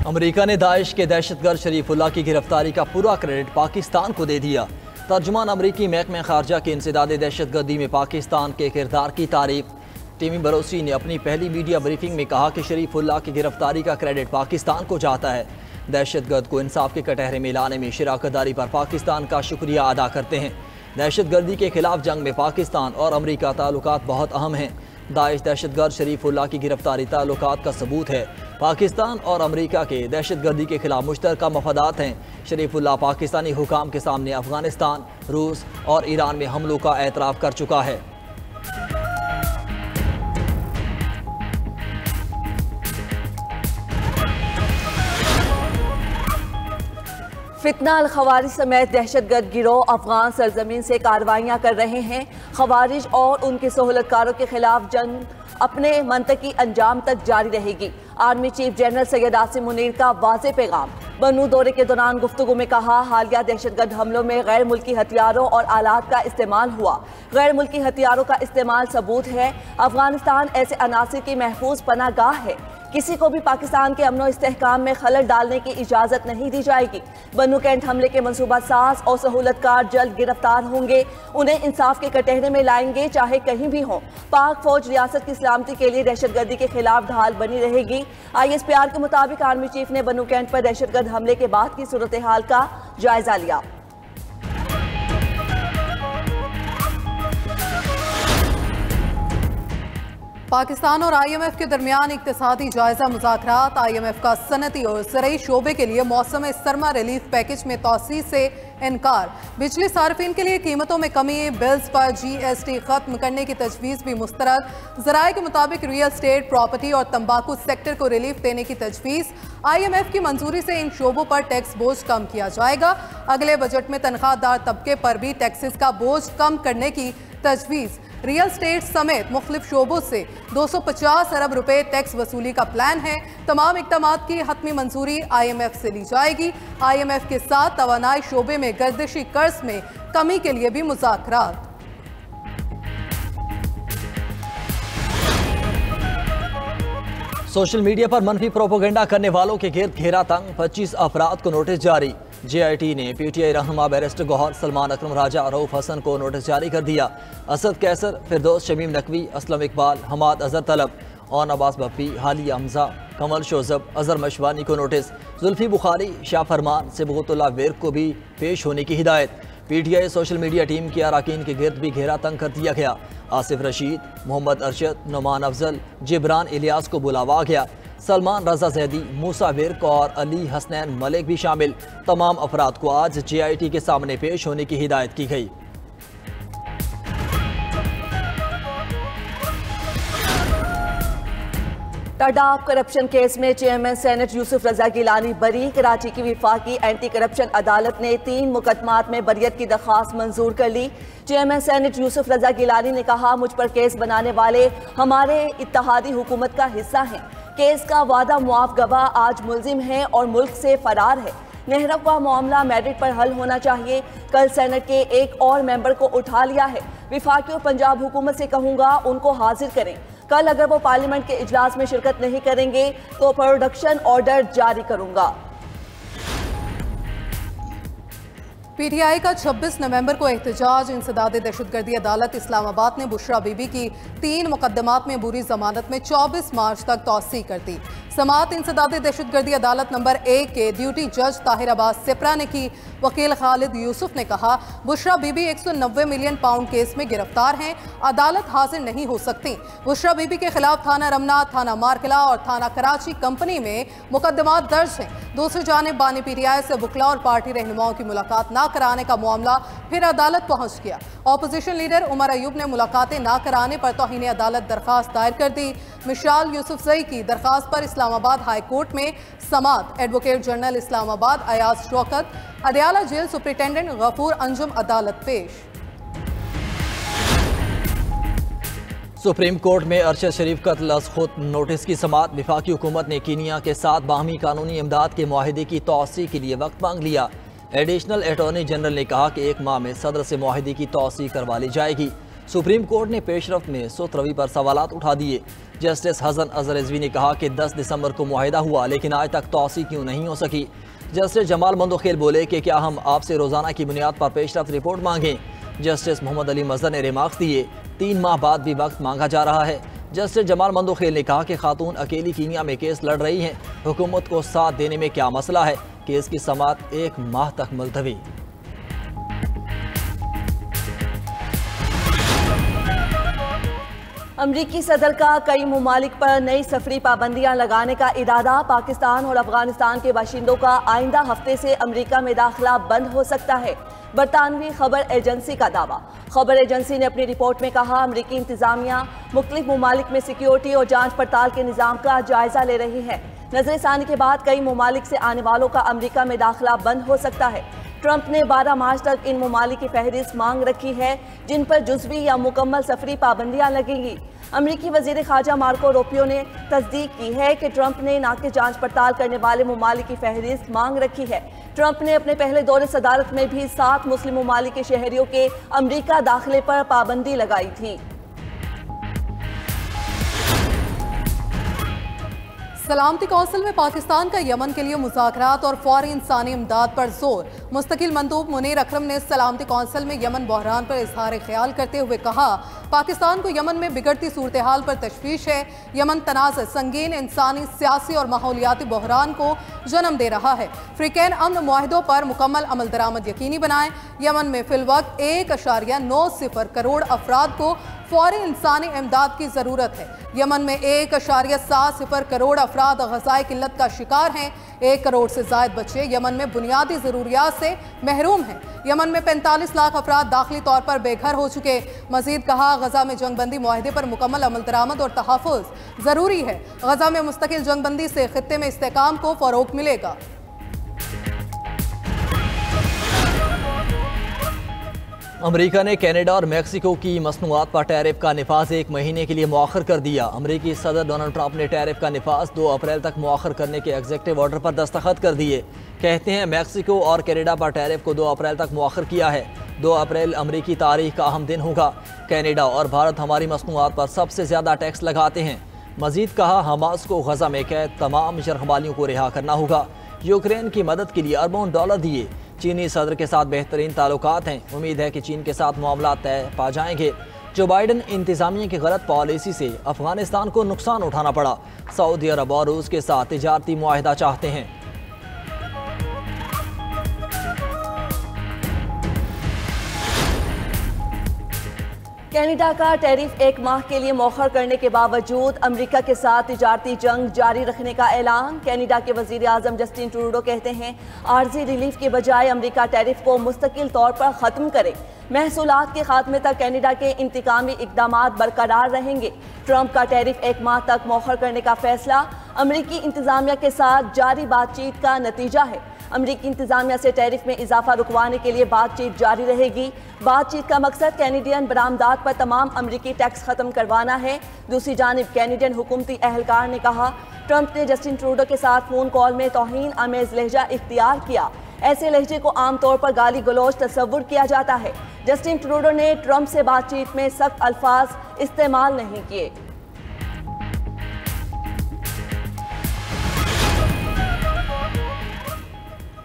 America ने Daesh के दहशतगर्द शरीफुल्लाह की गिरफ्तारी का पूरा क्रेडिट पाकिस्तान को दे दिया। तर्जुमान अमरीकी महकमे खारजा के इंसदाद दहशतगर्दी में पाकिस्तान के किरदार की तारीफ। टीमी बरोसी ने अपनी पहली मीडिया ब्रीफिंग में कहा कि शरीफुल्लाह की गिरफ्तारी का क्रेडिट पाकिस्तान को जाता है। दहशतगर्द को इंसाफ के कटहरे में लाने में शिराकतदारी पर पाकिस्तान का शुक्रिया अदा करते हैं। दहशतगर्दी के खिलाफ जंग में पाकिस्तान और अमरीका ताल्लुकात बहुत अहम हैं। दाइश दहशतगर्द शरीफुल्लाह की गिरफ्तारी ताल्लुकात का सबूत है। पाकिस्तान और अमरीका के दहशतगर्दी के खिलाफ मुश्तरका मफादात हैं। शरीफुल्लाह पाकिस्तानी हुकाम के सामने अफगानिस्तान, रूस और ईरान में हमलों का एतराफ़ कर चुका है। फितना अल खवारिज समेत दहशतगर्द गिरोह अफगान सरजमीन से कार्रवाइयाँ कर रहे हैं। खवारिज और उनके सहूलतकारों के खिलाफ जंग अपने मंतकी अंजाम तक जारी रहेगी। Army chief general Syed Asim Munir का वाज़ेह पैगाम। बन्नू दौरे के दौरान गुफ्तगू में कहा, हालिया दहशतगर्द हमलों में गैर मुल्की हथियारों और आलात का इस्तेमाल हुआ। गैर मुल्की हथियारों का इस्तेमाल सबूत है। अफगानिस्तान ऐसे अनासिर की महफूज पनागाह है। किसी को भी पाकिस्तान के अमन इस्तेहकाम में खलल डालने की इजाज़त नहीं दी जाएगी। बन्नू कैंट हमले के मनसूबा साज और सहूलतकार जल्द गिरफ्तार होंगे। उन्हें इंसाफ के कटहरे में लाएंगे, चाहे कहीं भी हों। पाक फौज रियासत की सलामती के लिए दहशतगर्दी के खिलाफ ढाल बनी रहेगी। ISPR के मुताबिक आर्मी चीफ ने बन्नू कैंट पर दहशतगर्द हमले के बाद की सूरत हाल का जायजा लिया। पाकिस्तान और IMF के दरमियान इक्तिसादी जायजा मुज़ाकरात। IMF का सनती और ज़रई शोबे के लिए मौसम सरमा रिलीफ पैकेज में तोसी से इनकार। बिजली सार्फिन के लिए कीमतों में कमी, बिल्स पर GST खत्म करने की तजवीज़ भी मुस्तरद। ज़राए के मुताबिक रियल स्टेट, प्रॉपर्टी और तंबाकू सेक्टर को रिलीफ देने की तजवीज़। IMF की मंजूरी से इन शोबों पर टैक्स बोझ कम किया जाएगा। अगले बजट में तनख्वाहदार तबके पर भी टैक्सेस का बोझ कम करने की तजवीज़। रियल स्टेट समेत मुख्तलिफ शोबों से 250 अरब रुपए टैक्स वसूली का प्लान है। तमाम इक़दामात की हतमी मंजूरी IMF से ली जाएगी। IMF के साथ तवानाई शोबे में गर्दिशी कर्ज में कमी के लिए भी मुज़ाकरात। सोशल मीडिया पर मनफी प्रोपोगेंडा करने वालों के गिर्द घेरा तंग। 25 अफराद को नोटिस जारी। JIT ने PTI रहनुमा बैरिस्टर गौहर, सलमान अकरम राजा, रऊफ हसन को नोटिस जारी कर दिया। असद कैसर, फिरदौस शमीम नकवी, असलम इकबाल, हमाद अजहर तलब और अब्बास बप्पी, हालिया हमजा, कमल शोजब, अजहर मशवानी को नोटिस। जुल्फी बुखारी, शाह फरमान, सिबगतुल्लाह विर्क को भी पेश होने की हिदायत। PTI सोशल मीडिया टीम के अरकान के गिर्द भी घेरा तंग कर दिया गया। आसिफ रशीद, मोहम्मद अरशद, नुमान अफजल, जिब्रान इलियास को बुलावा गया। सलमान रजा जैदी, मूसा विर्क और अली हसनैन मलिक भी शामिल। तमाम अफराद को आज JIT के सामने पेश होने की हिदायत की गई। टडाब करप्शन केस में चेयरमैन सेनेट यूसुफ रजा गिलानी बरी। कराची की विफाकी एंटी करप्शन अदालत ने 3 मुकदमात में बरियत की दरख्वास्त मंजूर कर ली। चेयरमैन सेनेट यूसुफ रजा गिलानी ने कहा, मुझ पर केस बनाने वाले हमारे इत्तेहादी हुकूमत का हिस्सा हैं। केस का वादा मुआफ गवाह आज मुल्जिम है और मुल्क से फरार है। नेहरव का मामला मेरिट पर हल होना चाहिए। कल सेनेट के एक और मेंबर को उठा लिया है। विफाकी और पंजाब हुकूमत से कहूँगा उनको हाजिर करें। कल अगर वो पार्लियामेंट के इजलास में शिरकत नहीं करेंगे तो प्रोडक्शन ऑर्डर जारी करूँगा। PTI का 26 नवंबर को एहतजाज। इंसदाद दहशतगर्दी अदालत इस्लामाबाद ने बुशरा बीबी की 3 मुकदमात में बुरी जमानत में 24 मार्च तक तौसी कर दी। समात इंसदाद दहशतगर्दी अदालत नंबर 1 के ड्यूटी जज ताहिर अब्बास सिपरा ने की। वकील खालिद यूसुफ ने कहा, Bushra Bibi 190 million pound case में गिरफ्तार हैं, अदालत हाजिर नहीं हो सकती। बुशरा बीबी के खिलाफ थाना रमना, थाना मारकला और थाना कराची कंपनी में मुकदमात दर्ज हैं। दूसरी जानिब बानी PTI से बुकला और पार्टी रहनुमाओं की मुलाकात ना कराने का मामला फिर अदालत पहुंच गया। ऑपोजिशन लीडर उमर अयूब ने मुलाकातें ना कराने पर तौहीन अदालत दरखास्त दायर कर दी। मिशाल यूसुफजई की दरखास्त पर इस्लामाबाद हाई कोर्ट में समात advocate general Islamabad Ayaz Shaukat, Adiala jail superintendent Ghafoor Anjum अदालत पेश। सुप्रीम कोर्ट में अरशद शरीफ कत्ल अज़ खुद नोटिस की समात। वफाकी हुकूमत ने कीनिया के साथ बाहमी कानूनी इमदाद के मुआहदे की तौसी के लिए वक्त मांग लिया। एडिशनल अटॉर्नी जनरल ने कहा कि 1 माह में सदर से मुआहदे की तौसी करवा ली जाएगी। सुप्रीम कोर्ट ने पेशरफ्त में सुस्त रवि पर सवालात उठा दिए। जस्टिस हसन अजहर रिजवी ने कहा कि 10 दिसंबर को मुआहिदा हुआ लेकिन आज तक तौसी क्यों नहीं हो सकी। जस्टिस जमाल मंदोखेल बोले कि क्या हम आपसे रोजाना की बुनियाद पर पेशरफ्त रिपोर्ट मांगें। जस्टिस मोहम्मद अली मजहर ने रिमार्क्स दिए 3 माह बाद भी वक्त मांगा जा रहा है। जस्टिस जमाल मंदोखेल ने कहा कि खातून अकेली कीनिया में केस लड़ रही हैं, हुकूमत को साथ देने में क्या मसला है। केस की समाअत 1 माह तक मुलतवी। अमरीकी सदर का कई ममालिक पर नई सफरी पाबंदियां लगाने का इरादा। पाकिस्तान और अफगानिस्तान के बाशिंदों का आइंदा हफ्ते से अमरीका में दाखिला बंद हो सकता है। बरतानवी खबर एजेंसी का दावा। खबर एजेंसी ने अपनी रिपोर्ट में कहा, अमरीकी इंतजामिया मुख्तलिफ ममालिक में सिक्योरिटी और जांच पड़ताल के निज़ाम का जायजा ले रही है। नजरसानी के बाद कई ममालिक से आने वालों का अमरीका में दाखिला बंद हो सकता है। ट्रंप ने 12 मार्च तक इन ममालिक की फहरिस्त मांग रखी है जिन पर जुज़वी या मुकम्मल सफरी पाबंदियां लगेंगी। अमरीकी वजीर खारजा मार्को रूबियो ने तस्दीक की है कि ट्रंप ने नाक़िस जांच पड़ताल करने वाले ममालिक की फहरिस्त मांग रखी है। ट्रंप ने अपने पहले दौरे सदारत में भी 7 मुस्लिम ममालिक के शहरियों के अमरीका दाखिले पर पाबंदी लगाई थी। सलामती कौंसिल में पाकिस्तान का यमन के लिए मुज़ाकरात और फौरी इंसानी इमदाद पर जोर। मुस्तकिल मंदूब मुनीर अकरम ने सलामती कौंसिल में यमन बहरान पर इजहार ख्याल करते हुए कहा, पाकिस्तान को यमन में बिगड़ती सूरत हाल पर तशवीश है। यमन तनाज़ संगीन इंसानी, सियासी और माहौलियाती बहरान को जन्म दे रहा है। अफ्रीकन अमन मुआहिदों पर मुकम्मल अमल दरामद यकीनी बनाएं। यमन में फिलवक्त 1.90 करोड़ अफराद को फौरी इंसानी इमदाद की ज़रूरत है। यमन में 1.70 करोड़ अफराद ग़ज़ाए किल्लत का शिकार हैं। 1 करोड़ से ज़ायद बच्चे यमन में बुनियादी ज़रूरियात से महरूम हैं। यमन में 45 लाख अफराद दाखिली तौर पर बेघर हो चुके। मज़ीद कहा, गज़ा में जंगबंदी मुआहिदे पर मुकम्मल अमल दरामद और तहफ़्फ़ुज़ ज़रूरी है। गज़ा में मुस्तकिल जंगबंदी से ख़ित्ते में इस्तेहकाम को फ़रोग़ मिलेगा। अमेरिका ने कनाडा और मेक्सिको की मसनूआत पर टैरिफ का निफाज 1 महीने के लिए मुअख्खर कर दिया। अमेरिकी सदर डोनाल्ड ट्रंप ने टैरिफ का निफाज 2 अप्रैल तक मुअख्खर करने के एग्जीक्यूटिव ऑर्डर पर दस्तखत कर दिए। कहते हैं मेक्सिको और कनाडा पर टैरिफ को 2 अप्रैल तक मुअख्खर किया है। 2 अप्रैल अमरीकी तारीख का अहम दिन होगा। कनाडा और भारत हमारी मसनूआत पर सबसे ज़्यादा टैक्स लगाते हैं। मजीद कहा, हमास को गजा में कैद तमाम शरहवालियों को रिहा करना होगा। यूक्रेन की मदद के लिए अरबों डॉलर दिए। चीनी सदर के साथ बेहतरीन ताल्लुकात हैं। उम्मीद है कि चीन के साथ मामला तय पा जाएंगे। जो बाइडन इंतजामिया की गलत पॉलिसी से अफगानिस्तान को नुकसान उठाना पड़ा। सऊदी अरब और रूस के साथ तिजारती मुआहिदा चाहते हैं। कनाडा का टैरिफ 1 माह के लिए मौखर करने के बावजूद अमेरिका के साथ तिजारती जंग जारी रखने का ऐलान। कनाडा के वजीर आज़म जस्टिन ट्रूडो कहते हैं, आर्जी रिलीफ के बजाय अमेरिका टैरिफ को मुस्तकिल तौर पर ख़त्म करे। महसूलात के खात्मे तक कनाडा के इंतकामी इक़दामात बरकरार रहेंगे। ट्रंप का टैरिफ 1 माह तक मौखर करने का फैसला अमेरिकी इंतजामिया के साथ जारी बातचीत का नतीजा है। अमेरिकी इंतजामिया से टैरिफ में इजाफा रुकवाने के लिए बातचीत जारी रहेगी। बातचीत का मकसद कैनेडियन बरामदात पर तमाम अमेरिकी टैक्स खत्म करवाना है। दूसरी जानिब कैनेडियन हुकूमती अहलकार ने कहा, ट्रंप ने जस्टिन ट्रूडो के साथ फ़ोन कॉल में तौहीन आमेज लहजा इख्तियार किया। ऐसे लहजे को आमतौर पर गाली गलौज तस्वुर किया जाता है। जस्टिन ट्रूडो ने ट्रंप से बातचीत में सख्त अल्फाज इस्तेमाल नहीं किए।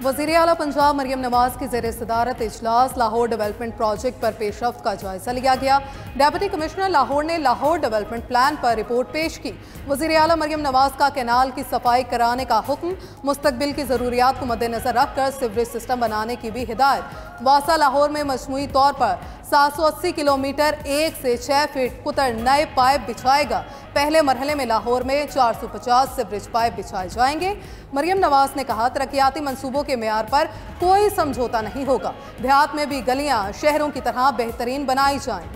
वज़ीर आला पंजाब मरियम नवाज की ज़ेर सदारत इजलास लाहौर डेवलपमेंट प्रोजेक्ट पर पेशरफ्त का जायजा लिया गया। डेप्यूटी कमिश्नर लाहौर ने लाहौर डेवलपमेंट प्लान पर रिपोर्ट पेश की। वज़ीर आला मरियम नवाज का कैनाल की सफाई कराने का हुक्म। मुस्तकबिल की ज़रूरियात को मद्देनज़र रखकर सीवरेज सिस्टम बनाने की भी हिदायत। वासा लाहौर में मजमूई तौर पर 780 किलोमीटर 1 से 6 फीट कुतर नए पाइप बिछाएगा। पहले मरहले में लाहौर में 450 सीवरेज पाइप बिछाए जाएंगे। मरियम नवाज ने कहा, तरक्याती मंसूबों के मेयार पर कोई समझौता नहीं होगा। देहात में भी गलियां शहरों की तरह बेहतरीन बनाई जाएं।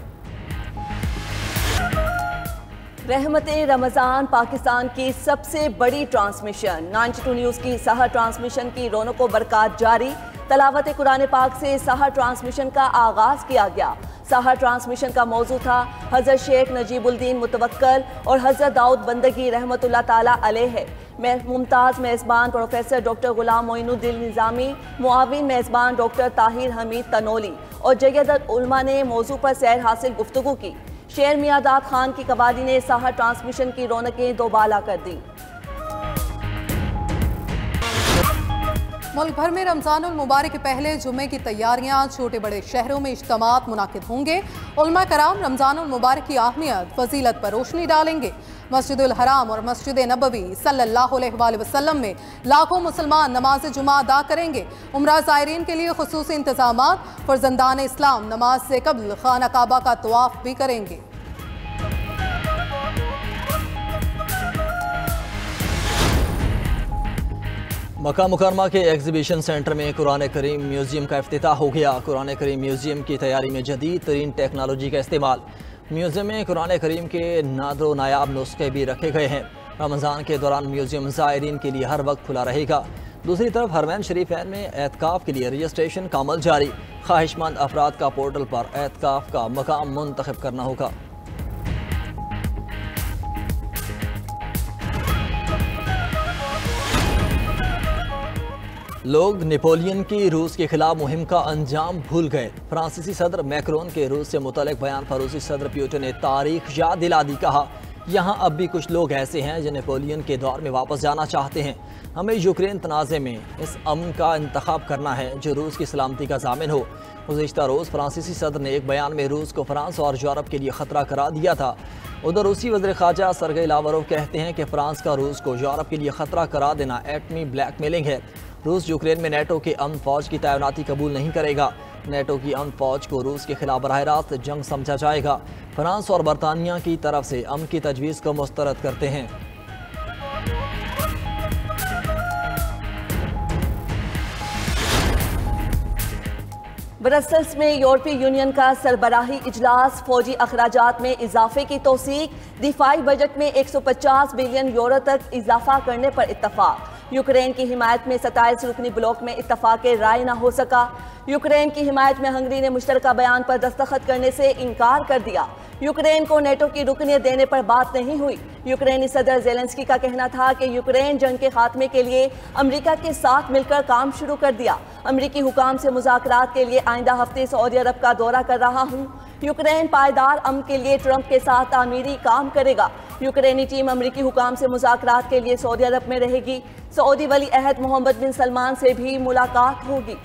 रहमते रमज़ान पाकिस्तान की सबसे बड़ी ट्रांसमिशन। 92 न्यूज़ की सहर ट्रांसमिशन की रौनकों बरकत जारी। तलावत कुरान पाक से सहर ट्रांसमिशन का आगाज़ किया गया। सहर ट्रांसमिशन का मौजू था हज़रत शेख नजीबुद्दीन मुतवक्कल और हज़रत दाऊद बंदगी रहमतुल्लाह ताला अलैह। मुमताज़ मेज़बान प्रोफेसर डॉक्टर गुलाम मोइनुद्दीन निज़ामी, मुआविन मेज़बान डॉक्टर ताहिर हमीद तनोली और जयदत उलमा ने मौजू पर सैर हासिल गुफ्तगू की। शेर मियादाद खान की कवाली ने सहर ट्रांसमिशन की रौनकें दोबाला कर दी। मुल्क भर में रमजानुल मुबारक के पहले जुम्मे की तैयारियां, छोटे बड़े शहरों में इज्तिमात मुनाकिद होंगे। उलमा कराम रमजानुल मुबारक की अहमियत, फजीलत पर रोशनी डालेंगे। मस्जिदुल हराम और मस्जिद नबवी सल्लल्लाहु अलैहि वसल्लम में लाखों मुसलमान नमाज जुमा अदा करेंगे। उम्रा ज़ायरीन के लिए खुसूसी इंतजामात। फर्जंदान इस्लाम नमाज से कब्ल खाना काबा का तवाफ भी करेंगे। मक्का मुकरमा के एग्जीबिशन सेंटर में कुरान करीम म्यूज़ियम का इफ्तिताह हो गया। कुरान करीम म्यूज़ियम की तैयारी में जदीद तरीन टेक्नोलॉजी का इस्तेमाल। म्यूज़ियम में कुरान करीम के नादरो नायाब नुस्खे भी रखे गए हैं। रमज़ान के दौरान म्यूज़ियम ज़ायरीन के लिए हर वक्त खुला रहेगा। दूसरी तरफ हरमैन शरीफैन में एतकाफ़ के लिए रजिस्ट्रेशन का अमल जारी। ख्वाहिशमंद अफराद का पोर्टल पर एतकाफ़ का मकाम मुंतखब करना होगा। लोग नेपोलियन की रूस के खिलाफ मुहिम का अंजाम भूल गए। फ्रांसीसी सदर मैक्रोन के रूस से मुतल्लिक बयान पर रूसी सदर पुतिन ने तारीख याद दिला दी। कहा, यहाँ अब भी कुछ लोग ऐसे हैं जो नेपोलियन के दौर में वापस जाना चाहते हैं। हमें यूक्रेन तनाज़े में इस अमन का इंतखाब करना है जो रूस की सलामती का ज़ामिन हो। गुज़िश्ता रोज़ फ्रांसीसी सदर ने एक बयान में रूस को फ्रांस और यूरोप के लिए ख़तरा करार दिया था। उधर रूसी वज़ीर ख़ारजा सरगेई लावरोव कहते हैं कि फ्रांस का रूस को यूरोप के लिए ख़तरा करार देना एटमी ब्लैकमेलिंग है। रूस यूक्रेन में नेटो के अमन फौज की तैनाती कबूल नहीं करेगा। नेटो की अमन फौज को रूस के खिलाफ बराह रास्त जंग समझा जाएगा। फ्रांस और बरतानिया की तरफ से अमन की तजवीज़ को मुस्तरद करते हैं। ब्रसेल्स में यूरोपीय यूनियन का सरबराही इजलास। फौजी अखराजात में इजाफे की तौसीक। दिफाई बजट में 150 बिलियन यूरो तक इजाफा करने पर इत्तफाक। यूक्रेन की हिमायत में 27 रुकनी ब्लॉक में इत्तफाक राय न हो सका। यूक्रेन की हिमायत में हंगरी ने मुश्तरका बयान पर दस्तखत करने से इनकार कर दिया। यूक्रेन को नेटो की रुकनियत देने पर बात नहीं हुई। यूक्रेनी सदर ज़ेलेंस्की का कहना था कि यूक्रेन जंग के खात्मे के लिए अमेरिका के साथ मिलकर काम शुरू कर दिया। अमेरिकी हुकाम से मुज़ाकरात के लिए आइंदा हफ्ते सऊदी अरब का दौरा कर रहा हूँ। यूक्रेन पायदार अमन के लिए ट्रंप के साथ तामीरी काम करेगा। यूक्रेनी टीम अमेरिकी हुकाम से मुज़ाकरात के लिए सऊदी अरब में रहेगी। सऊदी वली अहद मोहम्मद बिन सलमान से भी मुलाकात होगी।